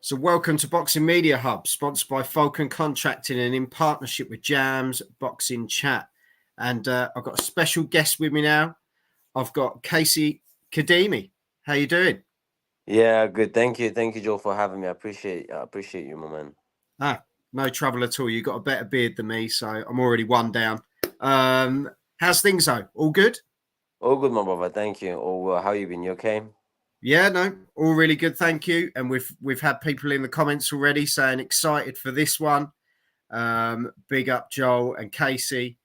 So, welcome to Boxing Media Hub, sponsored by Falcon Contracting and in partnership with Jams Boxing Chat. And I've got a special guest with me now. I've got Kaisy Khademi. How you doing? Yeah, good. Thank you, Joe, for having me. I appreciate you, my man. Ah, no trouble at all. You've got a better beard than me, so I'm already one down. How's things though? All good? All good, my brother. Thank you. Oh, well, how you been? You okay? Yeah, no, all really good, thank you. And we've had people in the comments already saying excited for this one. Big up Joel and Kaisy.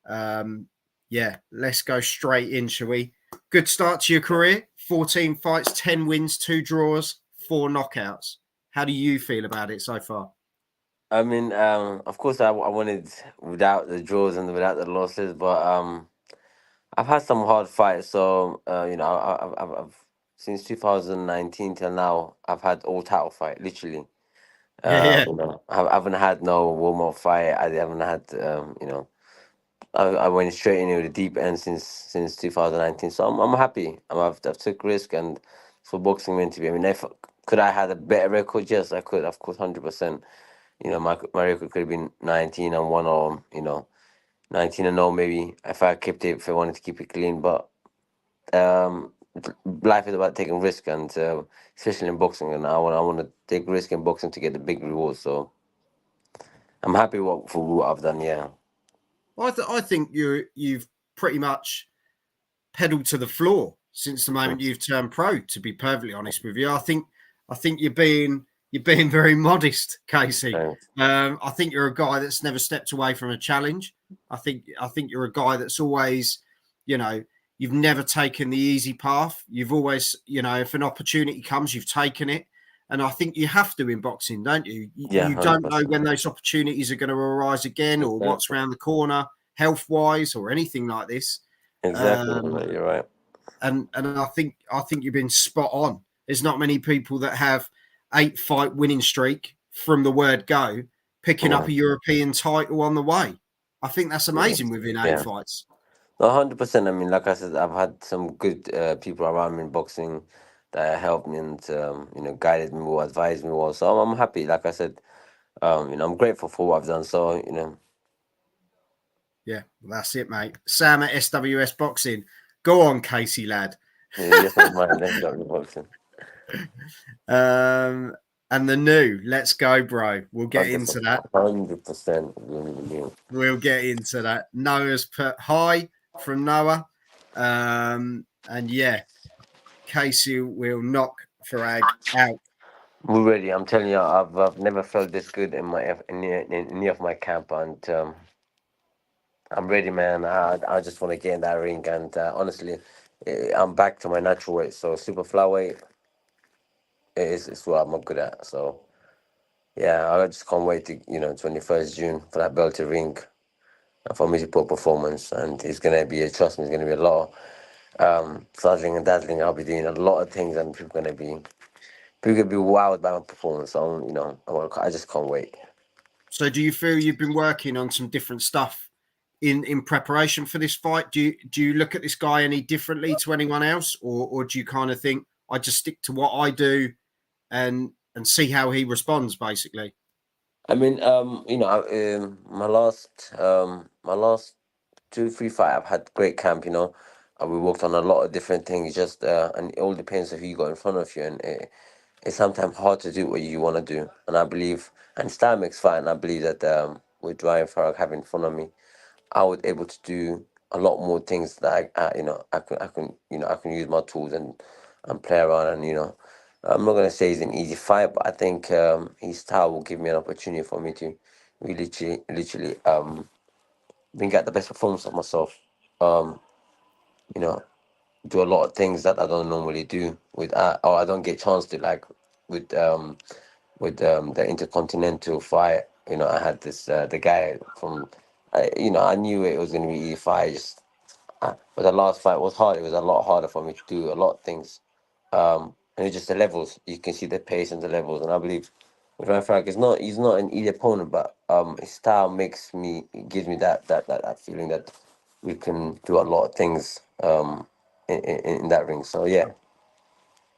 Yeah, let's go straight in, shall we? Good start to your career. 14 fights, 10 wins, 2 draws, 4 knockouts. How do you feel about it so far? I mean, of course, I wanted without the draws and without the losses, but I've had some hard fights. So I've since 2019 till now, I've had all title fight, literally. Yeah, yeah, I haven't had no warm up fight. I haven't had I went straight into the deep end since 2019. So I'm happy. I've took risk and for boxing meant to be. I mean, if could I had a better record? Yes, I could. Of course, 100%. My record could have been 19-1 or 19-0 maybe if I kept it if I wanted to keep it clean. But um, life is about taking risk and especially in boxing. And I want to take risk in boxing to get the big rewards. So I'm happy for what I've done. Yeah. I think you've pretty much pedaled to the floor since the moment Mm. you've turned pro. To be perfectly honest with you, I think you're being very modest, Casey. Thanks. I think you're a guy that's never stepped away from a challenge. I think you're a guy that's always, you know, you've never taken the easy path. You've always, if an opportunity comes, you've taken it. And I think you have to in boxing, don't you? Yeah, You hundred don't know percent. when those opportunities are going to arise again or what's Exactly. around the corner, health wise or anything like this. Exactly. Um, You're right. and I think you've been spot on. There's not many people that have 8 fight winning streak from the word go, picking up Yeah. a European title on the way. I think that's Yeah. amazing within eight Yeah. fights. 100%. I mean, like I said, I've had some good people around me in boxing that helped me and guided me well, advised me well. So I'm happy. Like I said, I'm grateful for what I've done. So Yeah, well, that's it, mate. Sam at SWS Boxing. Go on, Casey lad. yeah, yes, not mine. That's not the boxing. um, and the new, let's go, bro. We'll get into that. 100%. We'll get into that. Noah's put hi from Noah. And yeah, Casey will knock Farrag out. We're ready. I'm telling you, I've never felt this good in in any of my camp, and I'm ready, man. I just want to get in that ring, and honestly, I'm back to my natural weight. So super flyweight is what I'm good at. So yeah, I just can't wait to 21st June for that belt to ring and for me to put performance. And it's gonna be trust me, it's gonna be a lot of fuzzling and dazzling. I'll be doing a lot of things, and people gonna be wowed by my performance. So I just can't wait. So, do you feel you've been working on some different stuff in preparation for this fight? Do you look at this guy any differently to anyone else, or do you kind of think I just stick to what I do and see how he responds, basically? I mean, my last 2 3 5 I've had great camp. We worked on a lot of different things. Just and it all depends on who you got in front of you, and it's sometimes hard to do what you want to do. And I believe, and style makes fight. And I believe that with Ryan Farrag having in front of me, I was able to do a lot more things that I can use my tools and play around. And I'm not gonna say it's an easy fight, but I think his style will give me an opportunity for me to really literally bring out the best performance of myself. Um, you know, do a lot of things that I don't normally do with or I don't get chance to, like with the intercontinental fight. I had this the guy from I knew it was going to be easy fight. But the last fight was hard. It was a lot harder for me to do a lot of things. And it's just the levels. You can see the pace and the levels. And I believe with Ryan Frank, he's not an easy opponent, but his style gives me that feeling that we can do a lot of things in that ring. So yeah.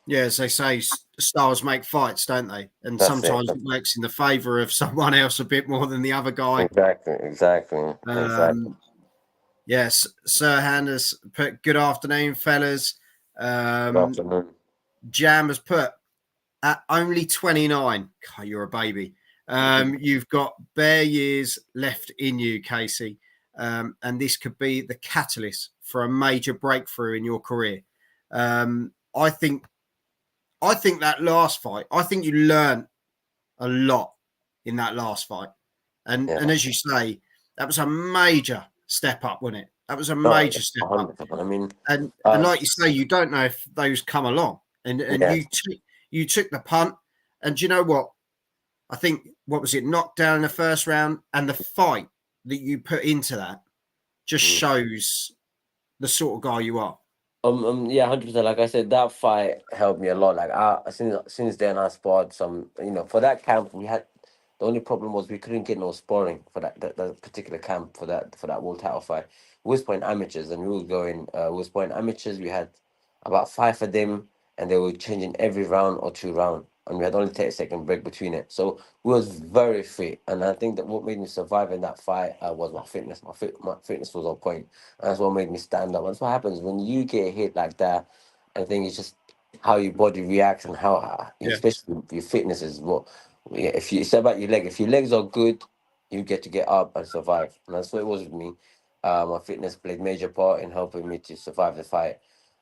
Yeah, as they say, stars make fights, don't they? And That's it. sometimes it works in the favour of someone else a bit more than the other guy. Exactly. Yes, Sir Hannah's put good afternoon, fellas. Good afternoon. Jam has put at only 29. God, you're a baby. You've got bare years left in you, Kaisy. And this could be the catalyst for a major breakthrough in your career. I think that last fight, I think you learned a lot in that last fight. And Yeah. as you say, that was a major step up, wasn't it? That was a No, major step up. 100%. I mean, And like you say, you don't know if those come along. And yeah. you took the punt. And do you know what? I think what was it, knocked down in the first round, and the fight that you put into that just Mm. shows the sort of guy you are. Yeah, 100%. Like I said, that fight helped me a lot. Like, since then, I sparred some. For that camp, we had the only problem was we couldn't get no sparring for that particular camp for that world title fight. We was playing amateurs, and we was playing amateurs. We had about five of them, and they were changing every round or two round, and we had only 30-second break between it. So we was very fit, and I think that what made me survive in that fight was my fitness. My fitness was on point. That's what made me stand up. That's what happens when you get hit like that. I think it's just how your body reacts and how, Yeah. especially your fitness is what. Yeah, if you it's about your leg. If your legs are good, you get to get up and survive. And that's what it was with me. My fitness played major part in helping me to survive the fight.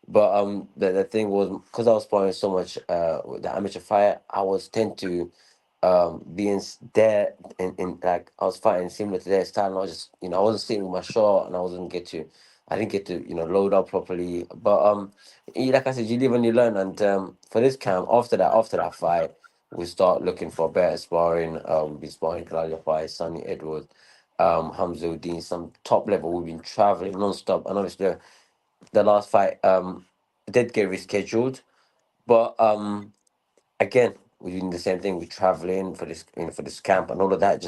But the thing was because I was sparring so much with the amateur fight, I was tend to being there in like I was fighting similar to their style, and I was just I wasn't sitting with my shot, and I didn't get to load up properly. But like I said, you live and you learn. And for this camp, after that fight, we start looking for better sparring. We sparring Claudia Fight, Sonny Edwards, Hamza Dean, some top level. We've been traveling non-stop, and obviously the last fight did get rescheduled, but again, we're doing the same thing. We're traveling for this camp and all of that.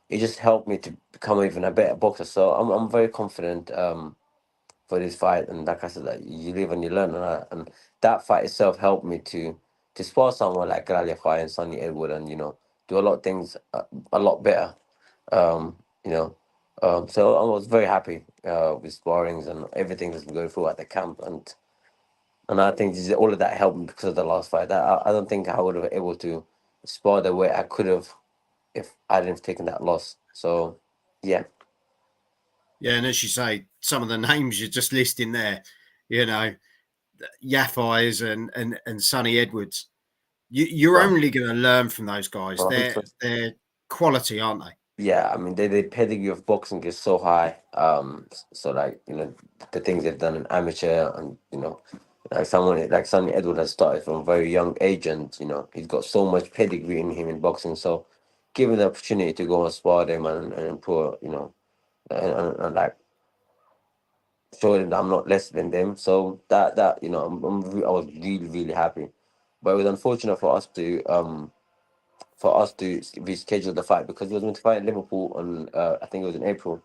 It just helped me to become even a better boxer. So I'm very confident for this fight. And like I said, that you live and you learn. And that fight itself helped me to spar someone like Gralia Fight and Sonny Edward, and do a lot of things a lot better. Um, you know. So I was very happy with sparrings and everything that's been going through at the camp. And I think all of that helped me because of the last fight. I don't think I would have been able to spar the way I could have if I didn't have taken that loss. So, yeah. Yeah. And as you say, some of the names you're just listing there, you know, Yaffeyes and Sonny Edwards. You're Well, only going to learn from those guys. well, They're quality, aren't they? yeah, I mean, the pedigree of boxing is so high. So like the things they've done in amateur, and like someone like Sonny Edward has started from a very young age, and he's got so much pedigree in him in boxing. So, given the opportunity to go and spar them and put and like showing them that I'm not less than them. So that I was really really happy, but it was unfortunate for us to reschedule the fight because we was meant to fight in Liverpool on I think it was in April.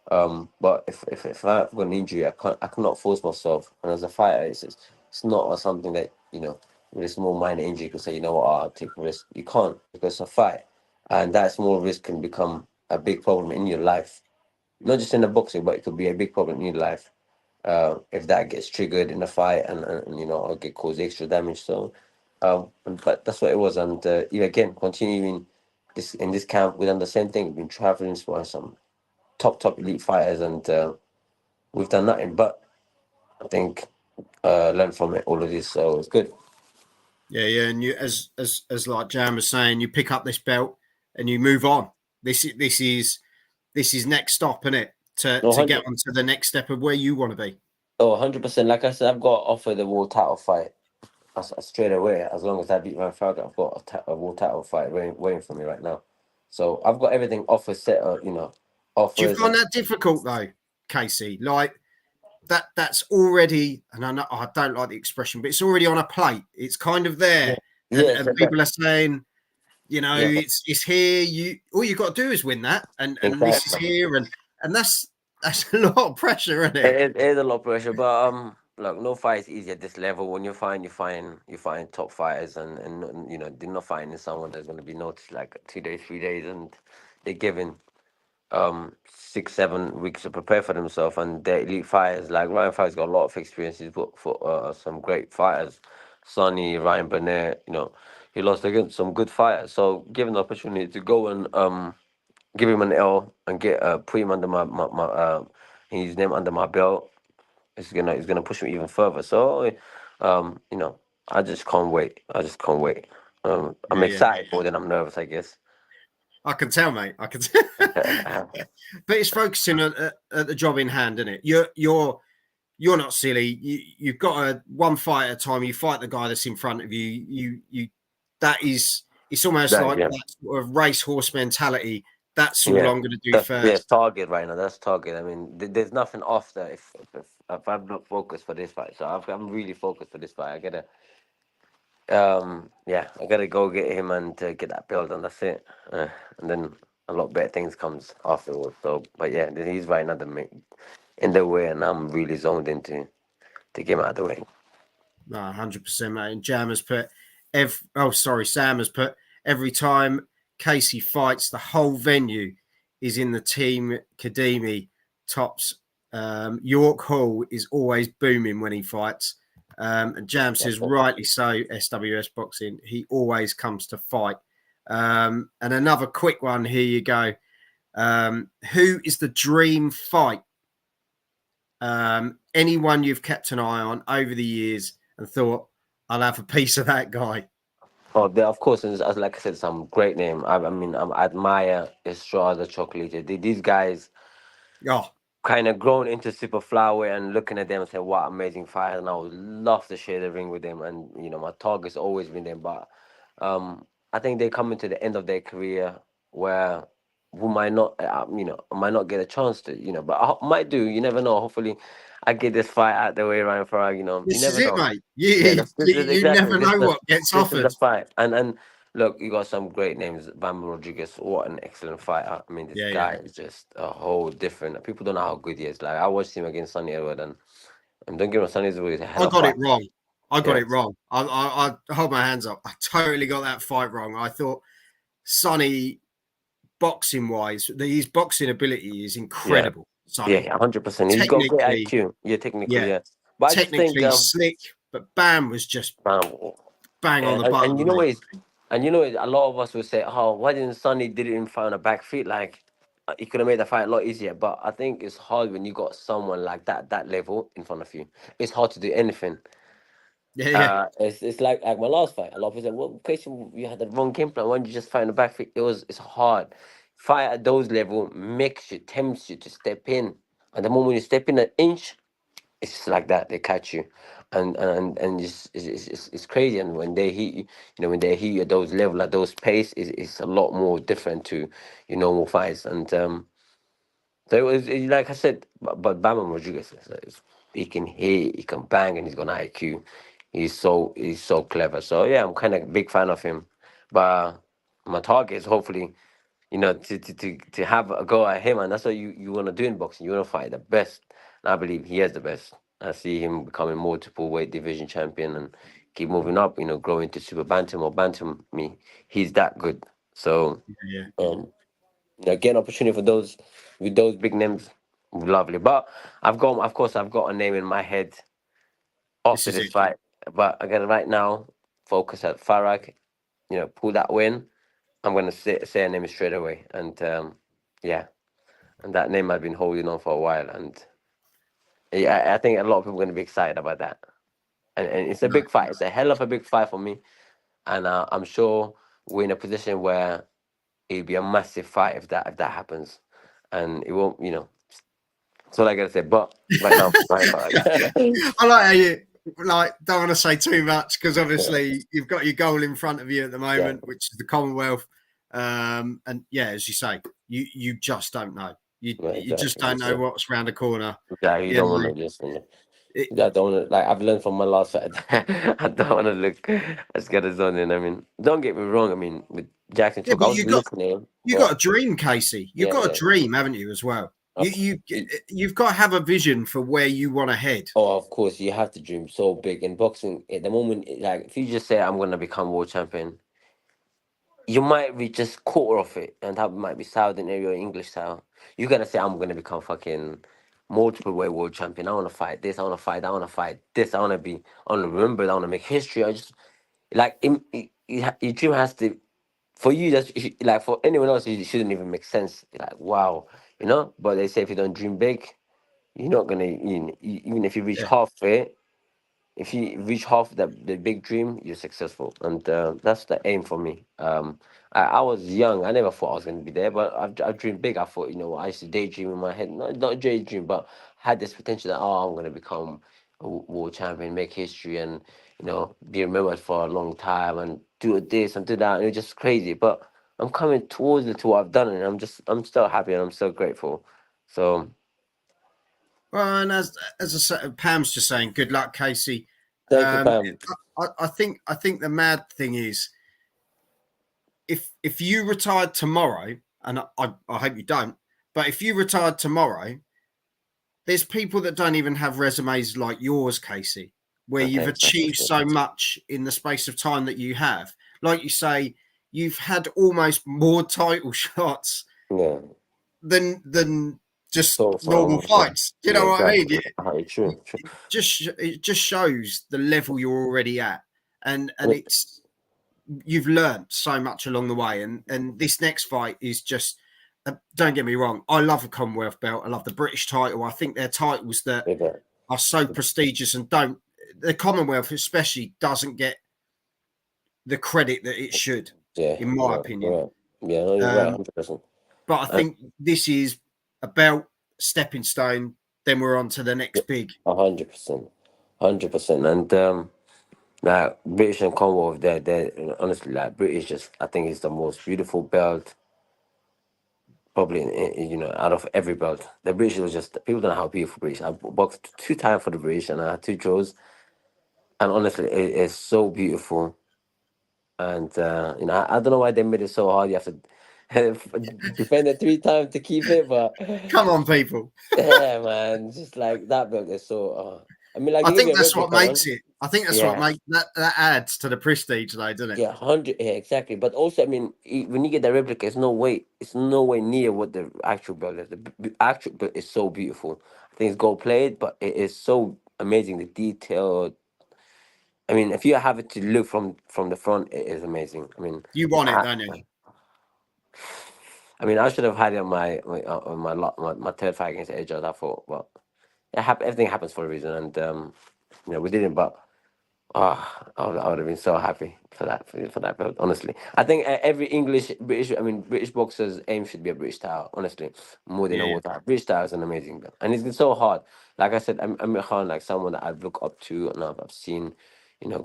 But if I've got an injury, I cannot force myself. And as a fighter, it's not something that with a small minor injury you can say I'll take a risk. You can't because it's a fight, and that small risk can become a big problem in your life. Not just in the boxing, but it could be a big problem in your life if that gets triggered in a fight and or get cause extra damage. So, but that's what it was. And again, continuing this in this camp, we've done the same thing. We've been traveling for some top elite fighters, and we've done nothing but I think learn from it all of this. So it's good. Yeah. And you, as like Jan was saying, you pick up this belt and you move on. This is next stop, isn't it? No, To get on to the next step of where you want to be. 100%. Like I said, I've got offered the world title fight straight away. As long as I beat Van Farrag, I've got a world title fight waiting for me right now. So I've got everything offered, set up, Do you offers find and that difficult though, Kaisy? Like that's already, and I know I don't like the expression, but it's already on a plate. It's kind of yeah, there, yeah, and people are saying, yeah, it's here. You all you got to do is win that, and this is exactly. here, and that's a lot of pressure, isn't it? It is a lot of pressure, but look, no fight is easy at this level. When you find top fighters, and you know they're not fighting someone that's going to be noticed like 2 days, 3 days, and they're given 6, 7 weeks to prepare for themselves. And they're elite fighters. Like Ryan Fight's got a lot of experience. He's put for some great fighters, Sonny, Ryan Burnett. You know, he lost against some good fighters. So given the opportunity to go and give him an L and get put him under my his name under my belt. It's gonna push me even further. So, you know, I just can't wait. I just can't wait. I'm Yeah, yeah. excited more than I'm nervous, I guess. I can tell, mate. I can tell. But it's focusing at the job in hand, isn't it? You're not silly. You've got one fight at a time. You fight the guy that's in front of you. That is. It's almost That, like yeah, that sort of racehorse mentality. That's all yeah. I'm going to do That's first. target right now. That's target. I mean, there's nothing off there if I'm not focused for this fight. So I'm really focused for this fight. I gotta go get him and get that build, and that's it. And then a lot better things comes afterwards. So, but yeah, he's right now in the way, and I'm really zoned into to get him out of the way. No, 100%, mate. And Sam has put every time Kaisy fights, the whole venue is in the Team Khademi tops. York Hall is always booming when he fights. And Jam says, rightly so, SWS Boxing. He always comes to fight. And another quick one. Here you go. Who is the dream fight? Anyone you've kept an eye on over the years and thought, I'll have a piece of that guy? Oh, there, of course, and as like I said, some great name. I mean, I admire Estrada Chocolate. These guys Oh, kind of grown into super flyweight and looking at them and saying, "What amazing fighter!" And I would love to share the ring with them. And you know, my target's always been them. But I think they come into the end of their career where we might not, might not get a chance to, but I might do. You never know. Hopefully, I get this fight out the way, Ryan Farrag. You this is never it, know. mate. Yeah, this You exactly never know what gets this is the offered. fight. And look, you got some great names. Bam Rodriguez, what an excellent fighter. I mean, this Yeah, yeah. guy is just a whole different. People don't know how good he is. Like I watched him against Sonny Edward, and don't get me wrong, Sonny Edward is a hell I of a got it fight. wrong. I got Yeah, it wrong. I hold my hands up. I totally got that fight wrong. I thought Sonny, boxing wise, his boxing ability is yeah, incredible. Sonny, yeah, 100%. He's got great technically, IQ. Yeah, technically, yeah, yeah. But I just think technically slick, but Bam was just um, bang on yeah, the and button, you know mate. what is, and you know what, a lot of us would say, "Oh, why didn't Sonny did it in front of the back feet? Like he could have made the fight a lot easier." But I think it's hard when you got someone like that level in front of you. It's hard to do anything. Yeah, yeah. It's like my last fight. A lot of people say, "Well, Christian, you had the wrong game plan. Why did you just fight in the back feet?" It's hard. Fight at those level makes you tempts you to step in, and the moment you step in an inch, it's just like that. They catch you, and it's crazy. And when they hit you, when they hit you at those level, at those pace, it's a lot more different to your normal fights. And so like I said, but Bama Rodriguez, he can hit, he can bang, and he's got an IQ. He's so clever. So yeah, I'm kind of a big fan of him. But my target is hopefully, to have a go at him, and that's what you want to do in boxing. You want to fight the best, and I believe he is the best. I see him becoming multiple weight division champion and keep moving up. Growing to super bantam or bantam me. He's that good. So Yeah. get an opportunity for those with those big names, lovely. But of course, I've got a name in my head This after is this it. fight. But again, right now, focus at Farrag. Pull that win. I'm gonna say a name straight away, and yeah, and that name I've been holding on for a while, and yeah, I think a lot of people are gonna be excited about that. And it's a No, big fight. It's a hell of a big fight for me, and I'm sure we're in a position where it'll be a massive fight if that happens, and it won't. That's all I gotta say. But right now, right, Farrag. I like how you don't want to say too much because obviously you've got your goal in front of you at the Yeah, moment, which is the Commonwealth. And yeah, as you say, you just don't know. You yeah, you just exactly. don't know what's around the corner. Yeah, you You don't want know, to listen. it, I don't want to, like, I've learned from my last fight. I don't want to look as good as on. And I mean, don't get me wrong. I mean, with Jackson yeah, Chalk, I but was looking at him, you got but a dream, Casey. You've yeah, got a yeah, dream, haven't you, as well? Of You've got to have a vision for where you want to head. Oh, of course, you have to dream so big in boxing. At the moment, like if you just say I'm gonna become world champion, you might be just quarter of it, and that might be Southern area or English style. You gotta say I'm gonna become fucking multiple weight world champion. I wanna fight this. I wanna fight. I wanna fight this. I wanna be. I wanna remember. I wanna make history. I just like your dream has to. For you, that's like for anyone else, it shouldn't even make sense. Like wow, you know. But they say if you don't dream big, you're not gonna. Even if you reach Yeah. half it, if you reach half the big dream, you're successful, and that's the aim for me. I was young. I never thought I was going to be there, but I dreamed big. I thought, I used to daydream in my head, not daydream, but had this potential that I'm going to become a world champion, make history, and be remembered for a long time, and do this and do that. And it was just crazy, but I'm coming towards it to what I've done, and I'm still happy and I'm still grateful. So Well, and as I said, Pam's just saying, good luck, Kaisy. thank you, Um, Pam. I think the mad thing is, if you retired tomorrow, and I hope you don't, but if you retired tomorrow, there's people that don't even have resumes like yours, Kaisy, where you've Thanks, I achieved appreciate so it. much in the space of time that you have. Like you say, you've had almost more title shots Yeah. than just So normal far, yeah, fights. Do you yeah, know what I mean? exactly. True, true. It just shows the level you're already at, and Yeah, it's you've learned so much along the way, and this next fight is just. Don't get me wrong. I love the Commonwealth belt. I love the British title. I think they're titles that yeah, are so prestigious and don't. The Commonwealth, especially, doesn't get the credit that it should, yeah, in my you're opinion. right. Yeah, no, you're right, Um, 100%. but I think this is a belt stepping stone. Then we're on to the Yeah, next big. 100%, 100%. And like British and Commonwealth, they're honestly like British. Just I think it's the most beautiful belt, probably out of every belt. The British was just people don't know how beautiful British. I boxed 2 times for the British, and I had 2 draws, and honestly, it's so beautiful. And I don't know why they made it so hard. You have to defend it 3 times to keep it, but Come on, people. yeah, man, just like that belt is so. I mean, like I they give think you a that's what replica makes one. it. I think that's what Yeah, makes that adds to the prestige, though, doesn't it? yeah, 100. Yeah, exactly. But also, I mean, when you get the replica, it's no way near what the actual belt is. The actual belt is so beautiful. I think it's gold plated, but it is so amazing. The detail. I mean, if you have it to look from the front, it is amazing. I mean, You want it, I, don't you? I mean, I should have had it on my third fight against AJ. I thought, well, everything happens for a reason, and we didn't. But I would have been so happy for that belt. Honestly, I think every British boxer's aim should be a British title. Honestly, more than a Yeah. world title. British title is an amazing belt, and it's been so hard. Like I said, Amir Khan, like someone that I've looked up to and I've seen,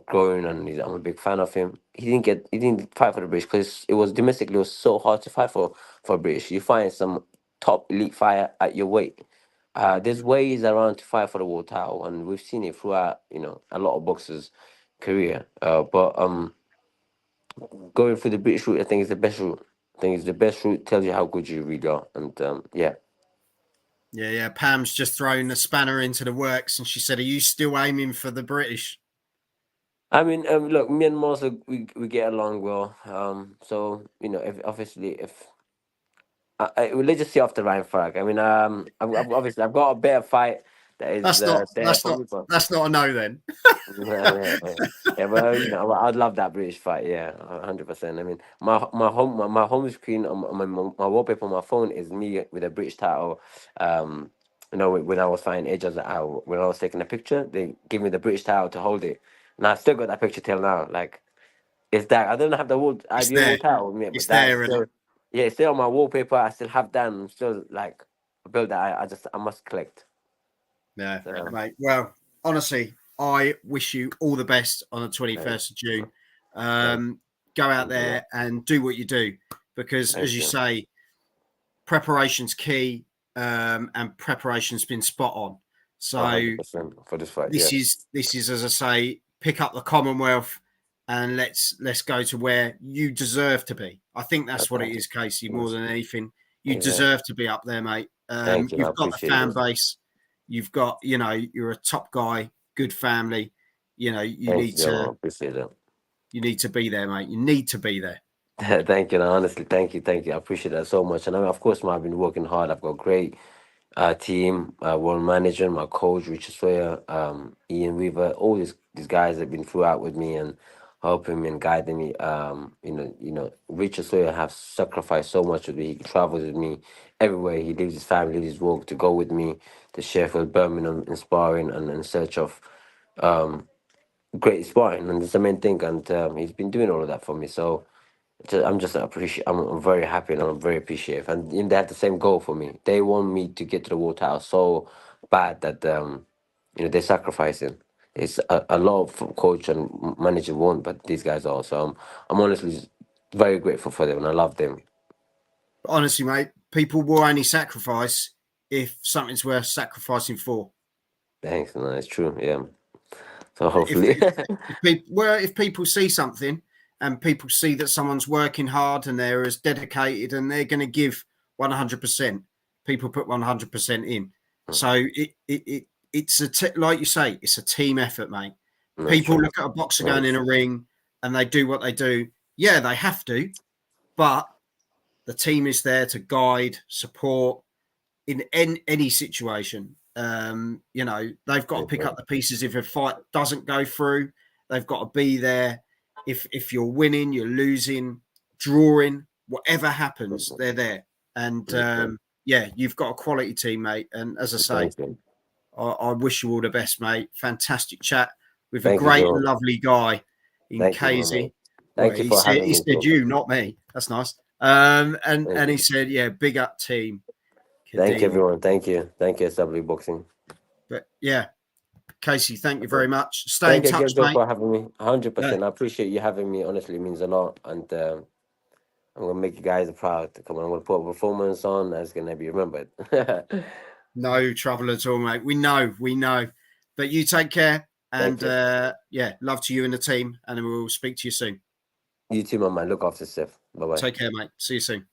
growing, and I'm a big fan of him. He didn't fight for the British because it was domestically. It was so hard to fight for British. You find some top elite fighter at your weight. There's ways around to fight for the world title, and we've seen it throughout, a lot of boxers' career. But going through the British route, I think is the best route. I think it's the best route. Tells you how good you really are, and yeah. Yeah. Pam's just thrown the spanner into the works, and she said, "Are you still aiming for the British?" I mean, look, me and Mosa, we get along well. So if obviously if let's just see after Ryan Farrag. I mean, obviously I've got a better fight that is That's not. there That's for not. me, but That's not a no then. yeah, yeah, yeah. Yeah, but I'd love that British fight. Yeah, 100%. I mean, my home screen on my wallpaper on my phone is me with a British title. Um, when I was fighting Edge, when I was taking a picture, they give me the British title to hold it, and I still got that picture till now. Like it's that I don't have the world It's IBO there. world title with me, but It's that's there, isn't it? still yeah, it's still on my wallpaper. I still have that, and I'm still like a build that I must collect. Yeah, So, mate. Well, honestly, I wish you all the best on the thank 21st of June. thank Go out you. there and do what you do because, Thank as you you. say, preparation's key, and preparation's been spot on. So 100% for this fight. this Yes. is this is, as I say, pick up the Commonwealth and let's go to where you deserve to be. I think that's what it Okay. is, Casey. More Yes. than anything, you Exactly. deserve to be up there, mate. Thank you. I You've got the appreciate fan this. base. You've got, you're a top guy, good family. You Thank you, Joe. I appreciate that. need to be there, mate. You need to be there. Thank you. No, honestly, thank you. Thank you. I appreciate that so much. And I mean, of course, man, I've been working hard. I've got great team, world manager, my coach, Richard Sawyer, Ian Weaver, all these guys have been throughout with me and helping me and guiding me. Richard Sawyer have sacrificed so much with me. He travels with me everywhere. He leaves his family, leaves his work to go with me to Sheffield, Birmingham, inspiring and in search of great sparring. And that's the main thing. And he's been doing all of that for me. So I'm just appreciate. I'm very happy and I'm very appreciative. And they have the same goal for me. They want me to get to the world title so bad that they're sacrificing. It's a lot of coach and manager won't, but these guys are. So I'm honestly very grateful for them and I love them. Honestly, mate, people will only sacrifice if something's worth sacrificing for. Thanks, no, it's true. Yeah. So If hopefully, if people see something and people see that someone's working hard and they're as dedicated and they're going to give 100%, people put 100% in. So it's like you say, it's a team effort, mate. no, it's People true. look at a boxer going in a ring and they do what they do. Yeah, they have to, but the team is there to guide, support in any situation. They've got to pick up the pieces if a fight doesn't go through. They've got to be there. If you're winning, you're losing, drawing, whatever happens, they're there. And you've got a quality team, mate. And as I say, I wish you all the best, mate. Fantastic chat with a Thank you, great, Joe. lovely guy in Thank you, my man. Kaisy. Well, Thank you for having he me, said Joe. you, not me. That's nice. And Thank he you. said, yeah, big up team. Thank you, Khademi. everyone. Thank you. Thank you, SW Boxing. But yeah, Kaisy, thank you very much. Stay in Thank you touch, again, Joe, mate. for having me. Yeah. 100%. I appreciate you having me. Honestly, it means a lot. And I'm going to make you guys proud. Come on, I'm going to put a performance on that's going to be remembered. No trouble at all, mate. We know. But you take care. And love to you and the team. And we'll speak to you soon. You too, my man. Look after yourself. Bye-bye. Take care, mate. See you soon.